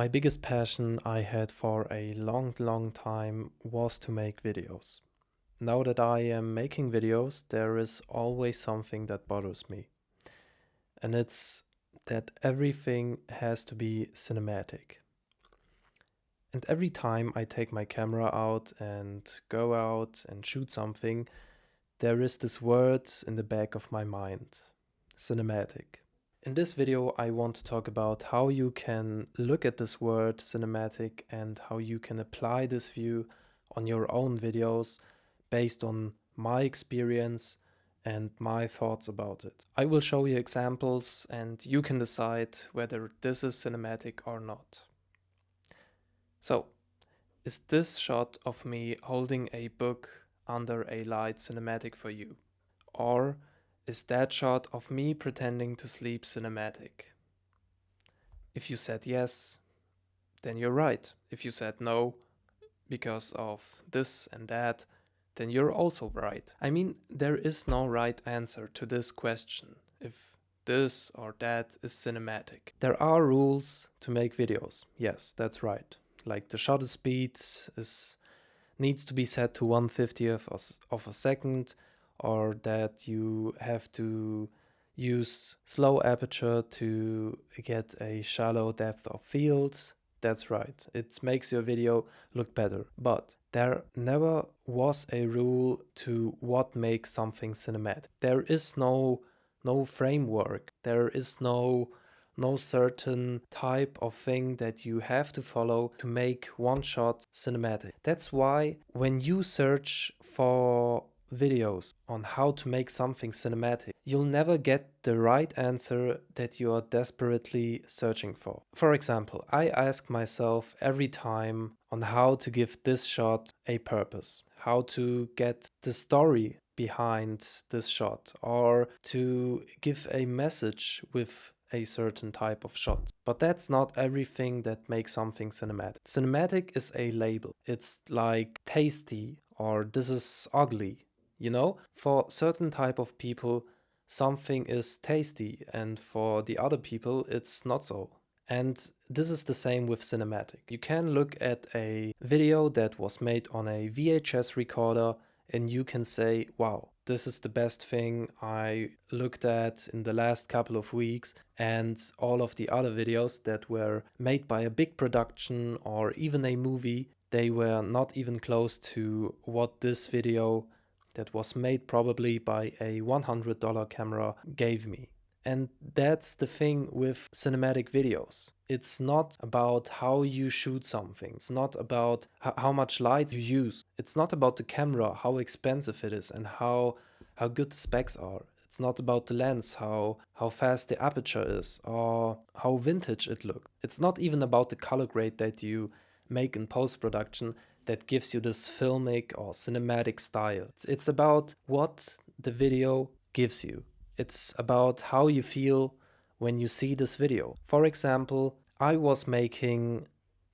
My biggest passion I had for a long time was to make videos. Now that I am making videos, there is always something that bothers me. And it's that everything has to be cinematic. And every time I take my camera out and go out and shoot something, there is this word in the back of my mind: cinematic. In this video, I want to talk about how you can look at this word cinematic and how you can apply this view on your own videos based on my experience and my thoughts about it. I will show you examples and you can decide whether this is cinematic or not. So, is this shot of me holding a book under a light cinematic for you? Or is that shot of me pretending to sleep cinematic? If you said yes, then you're right. If you said no, because of this and that, then you're also right. I mean, there is no right answer to this question, if this or that is cinematic. There are rules to make videos, yes, that's right. Like the shutter speed needs to be set to 1/50th of a second, or that you have to use slow aperture to get a shallow depth of field. That's right, it makes your video look better. But there never was a rule to what makes something cinematic. There is no framework. There is no certain type of thing that you have to follow to make one shot cinematic. That's why when you search for videos on how to make something cinematic, you'll never get the right answer that you are desperately searching for. For example, I ask myself every time on how to give this shot a purpose, how to get the story behind this shot, or to give a message with a certain type of shot. But that's not everything that makes something cinematic. Cinematic is a label. It's like tasty or this is ugly. You know, for certain type of people, something is tasty, and for the other people, it's not so. And this is the same with cinematic. You can look at a video that was made on a VHS recorder and you can say, wow, this is the best thing I looked at in the last couple of weeks, and all of the other videos that were made by a big production or even a movie, they were not even close to what this video that was made probably by a $100 camera gave me. And that's the thing with cinematic videos. It's not about how you shoot something. It's not about how much light you use. It's not about the camera, how expensive it is and how good the specs are. It's not about the lens, how fast the aperture is or how vintage it looks. It's not even about the color grade that you make in post-production that gives you this filmic or cinematic style. It's about what the video gives you. It's about how you feel when you see this video. For example, I was making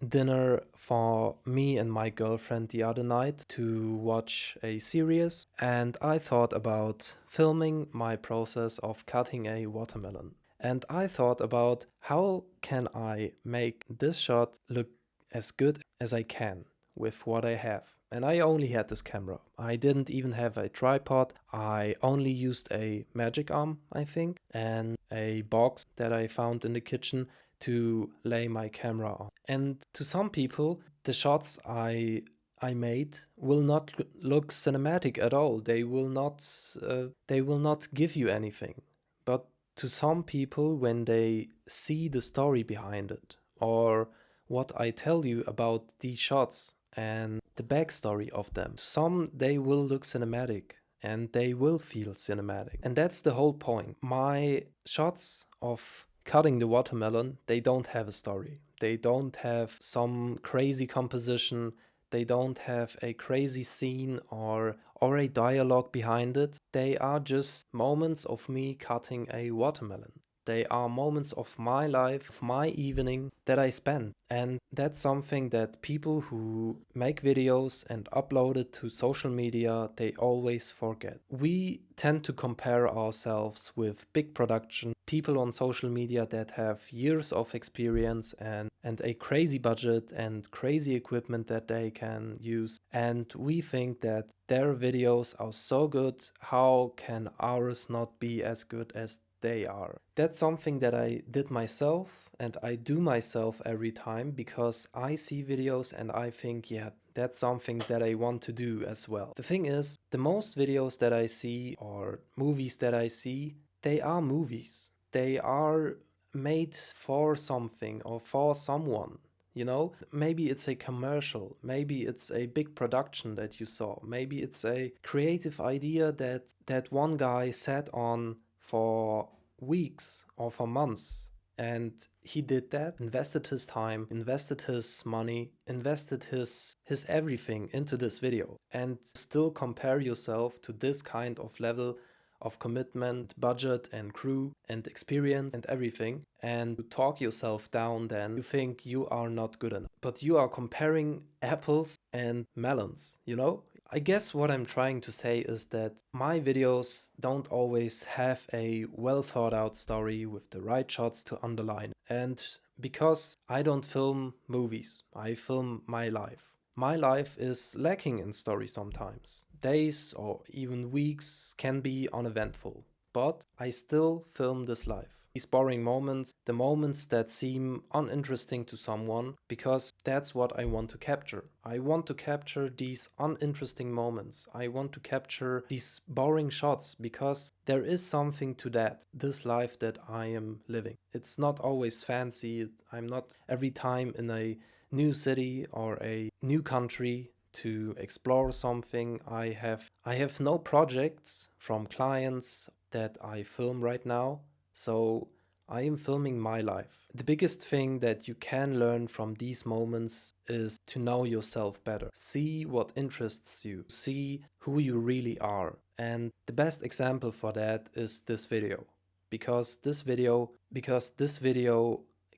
dinner for me and my girlfriend the other night to watch a series, and I thought about filming my process of cutting a watermelon. And I thought about how can I make this shot look as good as I can with what I have. And I only had this camera. I didn't even have a tripod. I only used a magic arm, I think, and a box that I found in the kitchen to lay my camera on. And to some people, the shots I made will not look cinematic at all. They will not give you anything. But to some people, when they see the story behind it, or what I tell you about these shots and the backstory of them, some they will look cinematic and they will feel cinematic. And that's the whole point. My shots of cutting the watermelon, they don't have a story. They don't have some crazy composition. They don't have a crazy scene or a dialogue behind it. They are just moments of me cutting a watermelon. They are moments of my life, of my evening that I spend. And that's something that people who make videos and upload it to social media, they always forget. We tend to compare ourselves with big production, people on social media that have years of experience and a crazy budget and crazy equipment that they can use. And we think that their videos are so good, how can ours not be as good as they are? That's something that I did myself and I do myself every time because I see videos and I think, yeah, that's something that I want to do as well. The thing is, the most videos that I see or movies that I see, they are movies. They are made for something or for someone. You know, maybe it's a commercial, maybe it's a big production that you saw, maybe it's a creative idea that one guy sat on for weeks or for months. And he did that, invested his time, invested his money, invested his everything into this video. And still compare yourself to this kind of level of commitment, budget and crew and experience and everything, and to talk yourself down, then you think you are not good enough. But you are comparing apples and melons, you know? I guess what I'm trying to say is that my videos don't always have a well thought out story with the right shots to underline. And because I don't film movies, I film my life. My life is lacking in story sometimes. Days or even weeks can be uneventful, but I still film this life. These boring moments, the moments that seem uninteresting to someone, because that's what I want to capture. I want to capture these uninteresting moments. I want to capture these boring shots because there is something to that, this life that I am living. It's not always fancy. I'm not every time in a new city or a new country to explore something. I have no projects from clients that I film right now, so I am filming my life. The biggest thing that you can learn from these moments is to know yourself better. See what interests you, see who you really are. And the best example for that is this video. Because this video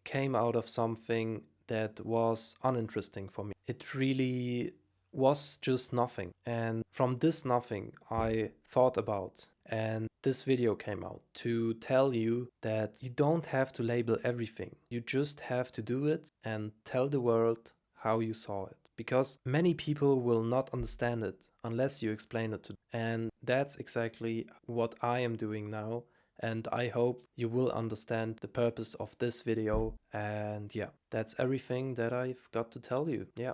came out of something that was uninteresting for me. It really was just nothing. And from this nothing, I thought about, and this video came out to tell you that you don't have to label everything. You just have to do it and tell the world how you saw it. Because many people will not understand it unless you explain it to them. And that's exactly what I am doing now. And I hope you will understand the purpose of this video. And yeah, that's everything that I've got to tell you. Yeah.